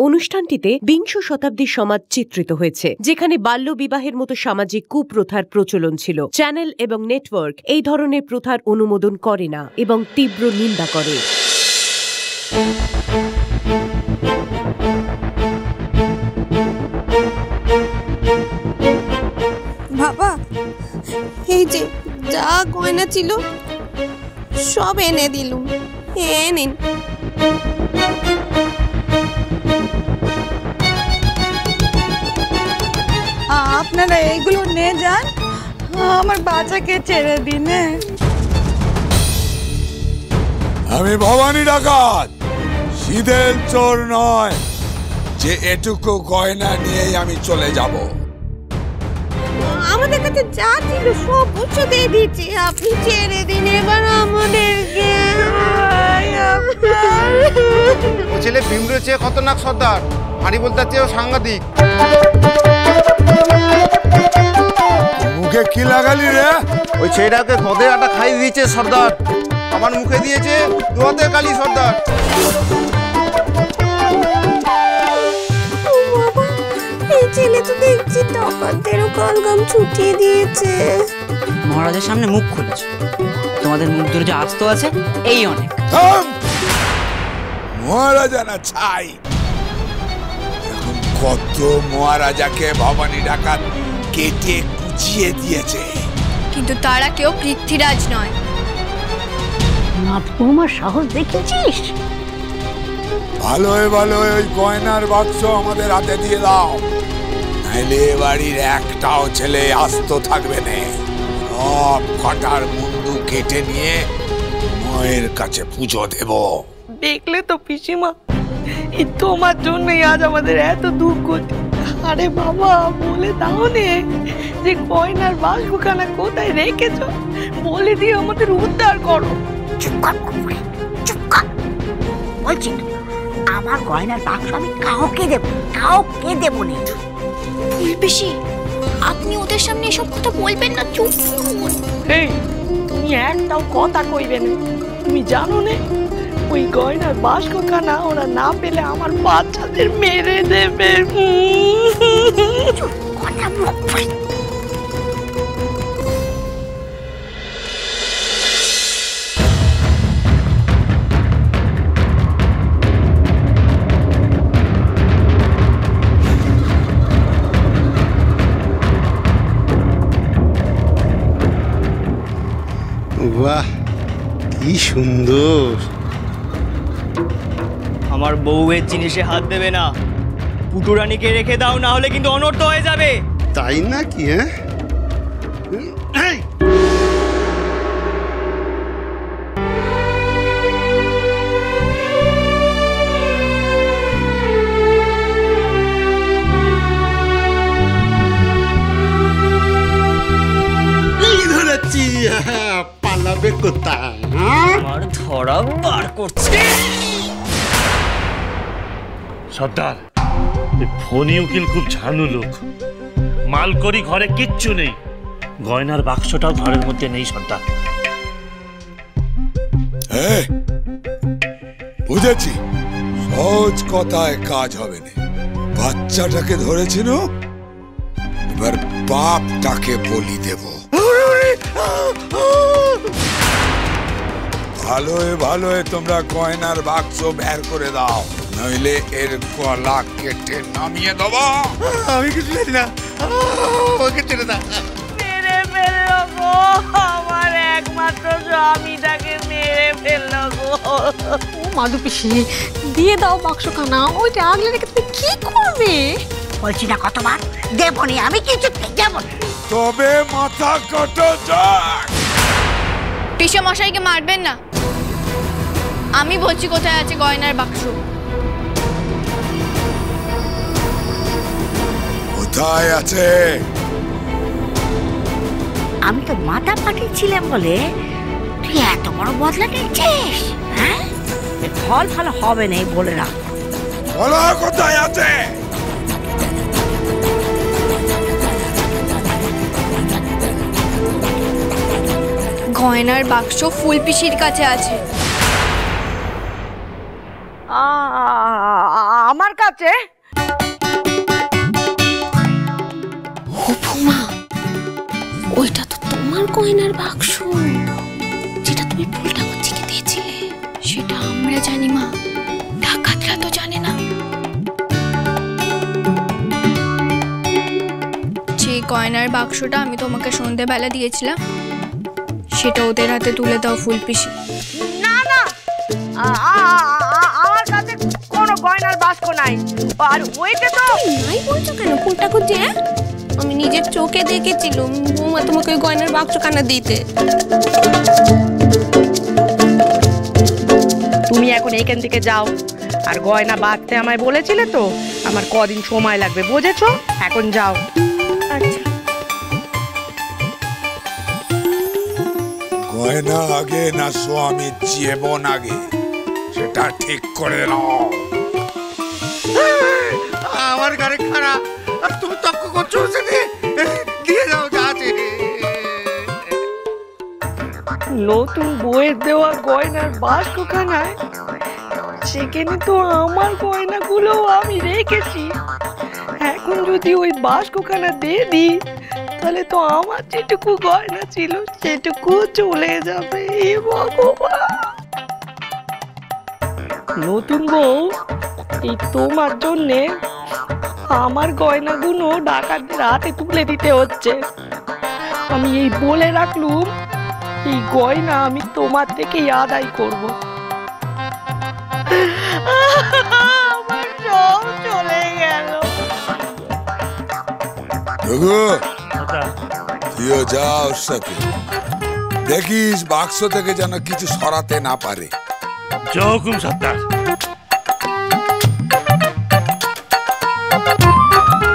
অনুষ্ঠানটিতে বিংশ শতাব্দীর সমাজ চিত্রিত হয়েছে, যেখানে বাল্যবিবাহের মতো সামাজিক কুপ্রথার প্রচলন ছিল। চ্যানেল এবং নেটওয়ার্ক এই ধরনের প্রথার অনুমোদন করে না এবং তীব্র নিন্দা করে। বাবা, এই যে যা গয়না ছিল সব এনে দিলুম, নিন। আপনারা এইগুলো নিয়ে যান, আমার বাচ্চাকে ছেড়ে দিন। আমি ভবানী ডাকাত, শীতের চোর নয় যে এটুকু গয়না নিয়েই আমি চলে যাব। আমাদের কাছে যা ছিল সব কিছু দিয়ে দিয়েছি, আপনি ছেড়ে দিন এবার আমাদেরকে। ও ছেলে ভীমরুর চেয়ে খতরনাক সর্দার, হাঁড়ি বলতে চেয়েও সাংঘাতিক। মুখে কি লাগালি রে? ওই ছেলেটাকে গদের আটা খাইয়ে দিয়েছে সর্দার, আমার মুখে দিয়েছে দোয়াতে কালি সর্দার। এই ছেলে তো দেখছি ডাকাতেরও কালগাম ছুটিয়ে দিয়েছে। মহারাজের সামনে মুখ খুলেছে, তোমাদের মুখ ধরে যে আস্ত আছে এই অনেক। মহারাজা না ছাই, এখন কত মহারাজাকে ভবানী ডাকাত কেটে কুচিয়ে দিয়েছে, কিন্তু তারা কেউ পৃথ্বীরাজ নয়। তোমার সাহস দেখেছিস? ভালোই ভালোই ওই গয়নার বাক্স আমাদের হাতে দিয়ে দাও, নাইলে বাড়ির একটাও ছেলে আস্ত থাকবে না। সব কটার মুন্ডু কেটে নিয়ে মায়ের কাছে পুজো দেব। দেখলে তো পিসিমা, এই তোমার জন্যই আজ আমাদের এত দুঃখ। আরে বাবা, বলে দাও নে যে গয়নার বাক্সখানা কোথায় রেখেছো, বলে দিয়ে আমাদের উদ্ধার করো। চুপ কর, চুপ কর বলছি। আমার গয়নার বাক্স আমি কাউকে দেব না। ফুলপিসি, আপনি ওদের সামনে এসব কথা বলবেন না, চুপ করুন। এই, তুমি একটাও কথা কইবে না। তুমি জানো না ওই গয়নার বাক্সখানা ওরা না পেলে আমার বাচ্চাদের মেরে দেবে। বাহ, কি সুন্দর। আমার বউয়ের জিনিসে হাত দেবে না, পুটুরানিকে রেখে দাও, না হলে কিন্তু অনর্থ হয়ে যাবে। তাই না কি? পালাবে কোথায়? আমার ধরা বার করছে। সর্দার, ফণি উকিল খুব ঝানু লোক, মালকড়ি ঘরে কিচ্ছু নেই, গয়নার বাক্সটাও ঘরের মধ্যে নেই। সর্দার, বুঝেছি, সহজ কথায় কাজ হবে না। বাচ্চাটাকে ধরেছিল, এবার বাপটাকে বলি দেব। ভালোই ভালোই তোমরা গয়নার বাক্স বের করে দাও, নইলে এর গলা কেটে নামিয়ে দেব। আমি কিছু জানি না, ওকে ছেড়ে দাও। মেরে ফেললো গো, আমার একমাত্র স্বামীটাকে মেরে ফেললো গো। ও মাদু পিসি, দিয়ে দাও বাক্সখানা, ওইটা আগলে রেখে তুমি কি করবে? বলছি না কতবার, দেবনি, আমি কিছু দেব না। তবে মাথা কাটা যাক। পিসে মশাইকে মারবেন না, আমি বলছি কোথায় আছে গয়নার বাক্স। কোথায় আছে? আমি তো মাথা পাঠিয়েছিলাম বলে তুই এত বড় বদলা নিচ্ছিস? হ্যাঁ, ফল ভালো হবে না বলে রাখ। বলো কোথায় আছে? গয়নার বাক্স ফুলপিসির কাছে আছে। আমার কাছে? ওইটা তো তোমার গয়নার বাক্স, যেটা তুমি ফুলটা গচ্ছিকে দিয়েছিলে। সেটা আমরা জানি মা, ডাকাতরা তো জানে না। যে গয়নার বাক্সটা আমি তোমাকে সন্ধ্যেবেলা দিয়েছিলাম সেটা ওদের হাতে তুলে দাও ফুলপিসি। না না, আমার কাছে কোনো গয়নার বাক্স নাই। আর ওইটা তো নাই বলছো কেন? ফুলটা গচ্ছি আমি নিজের চোখে দেখেছিলাম বৌমা তোমাকে ওই গয়নার বাক্স কানা দিতে। তুমি এখন এইখান থেকে যাও, আর গয়না বাঁধতে আমায় বলেছিলে তো, আমার কদিন সময় লাগবে, বুঝেছো? এখন যাও। আচ্ছা। গয়না আগে না স্বামীর জীবন আগে, সেটা ঠিক করে নাও। আমার গাড়ি খারাপ, আর তুমি তক্ক করছো সেটা দিয়ে যাও যা আছে। নতুন বইয়ের দেওয়া গয়নার বাক্সখানায় সেখানে তো আমার গয়নাগুলো আমি রেখেছি। এখন যদি ওই বাক্সখানা দিয়ে দিই তাহলে তো আমার যেটুকু গয়না ছিল সেটুকু চলে যাবে। ভগবান, নতুন বউ, এই তোমার জন্যে আমার গয়নাগুলো ডাকাতদের হাতে তুলে দিতে হচ্ছে। আমি এই বলে রাখলুম, এই গয়না আমি তোমার থেকেই আদায় করব। আমার সব চলে গেল। তুইও যা ওর সাথে, দেখিস বাক্স থেকে যেন কিছু সরাতে না পারে। জহুকুম সর্দার।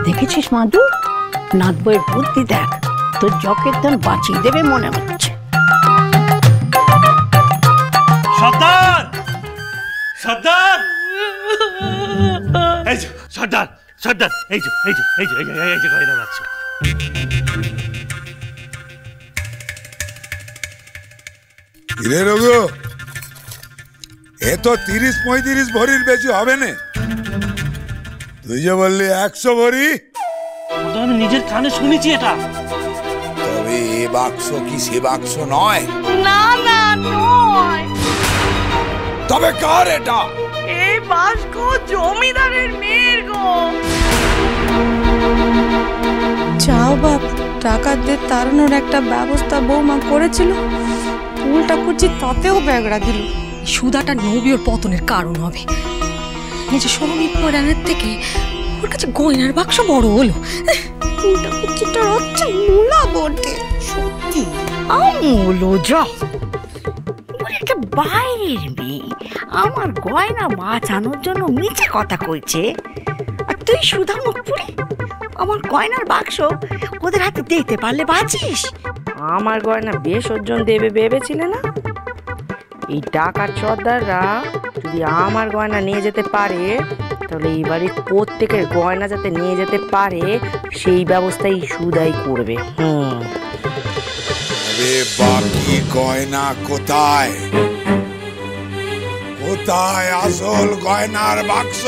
দেখেছিস মাদু, নাথ বইয়ের বুদ্ধি দেখ, তোর জকের ধন বাঁচিয়ে দেবে মনে হচ্ছে। সর্দার, সর্দার, এই যে সর্দার, সর্দার, এই যে এই যে এই যে এই যে গয়না বাক্স। কিরে রঘু, এ তো 30-35 ভরির বেশি হবে না। তুই যে বললি 100 ভরি। আমি নিজের কানে শুনেছি এটা। তবে এ বাক্স কি সে বাক্স নয়? না না, নয়। তবে কার এটা? এই বাক্স জমিদারের মেয়ের গো। যাও বাপ, ডাকাতদের তাড়ানোর একটা ব্যবস্থা বৌমা করেছিল, উল্টা করছি তাতেও ব্যাগড়া দিল। সুধাটা নবীর পতনের কারণ হবে। নিজের সরমি পরাণের থেকে ওর কাছে গয়নার বাক্স বড় হলো। উল্টা করছিটার হচ্ছে মূলা বটে। সত্যি আমূলো যা, একটা বাইরের মেয়ে আমার গয়না বাঁচানোর জন্য মিছে কথা কইছে, আর তুই সুধা মুখ পুরি আমার গয়নার বাক্স ওদের হাতে দিতে পারলে বাঁচিস। আমার গয়না বিসর্জন দেবে ভেবেছিলে না? এই ডাকাত সর্দাররা যদি আমার গয়না নিয়ে যেতে পারে তাহলে এই বাড়ির প্রত্যেকের গয়না যাতে নিয়ে যেতে পারে সেই ব্যবস্থাই সুদাই করবে। আরে বাকি গয়না কোথায়? কোথায় আসল গয়নার বাক্স?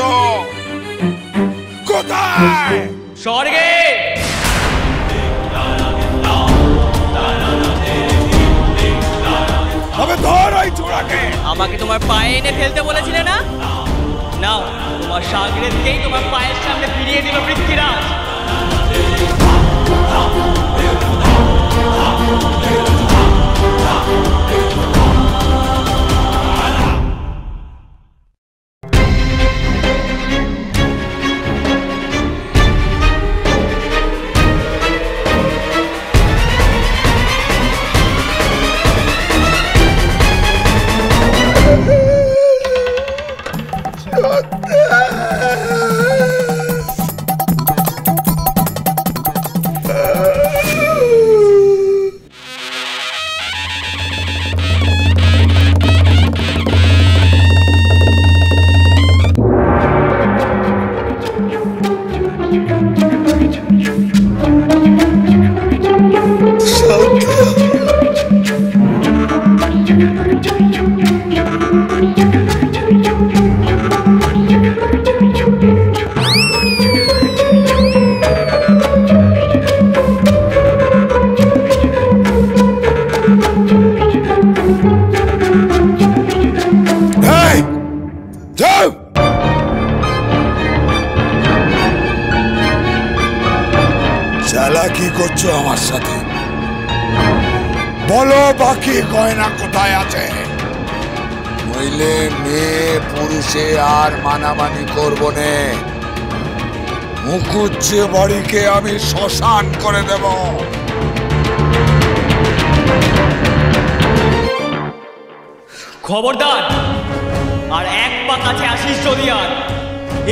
কোথায়? স্বর্গে। তবে ধর ওই ছোড়াকে। আমাকে তোমার পায়ে এনে ফেলতে বলেছিলে না? নাও, তোমার সাগরেদকেই তোমার পায়ের সামনে ফিরিয়ে দিল পৃথ্বীরাজ। করছো আমার সাথে? বলো বাকি গয়না কোথায় আছে, নইলে মেয়ে পুরুষে আর মানামানি করবো নে। মুকুজ্জে বাড়িকে আমি শ্মশান করে দেব। খবরদার, আর এক পা কাছে আসিস যদি আর,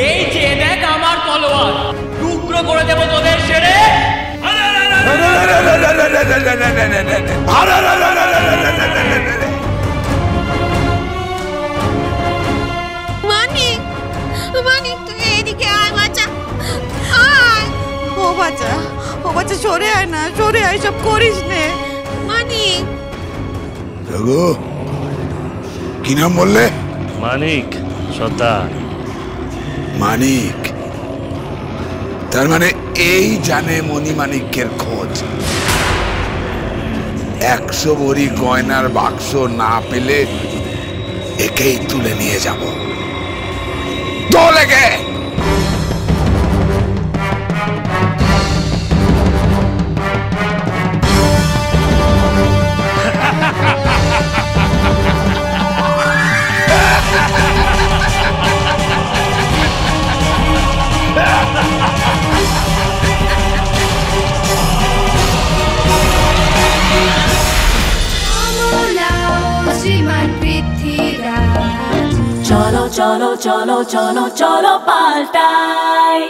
এই যে দেখ আমার তলোয়ার, টুকরো করে দেব তোদের সেরে। মানিক, মানিক তুই এদিকে আয় বাচ্চা, আয়। ও বাচ্চা সরে আয় না, সরে আয়, সব করিস নে। মানিক। রঘু, কি নাম বললে? মানিক সর্দার। মানিক, তার মানে এই জানে মণিমাণিক্যের খোঁজ। 100 ভরি গয়নার বাক্স না পেলে একেই তুলে নিয়ে যাব। দোলেগে চলো চলো চলো চলো চলো পাল্টাই।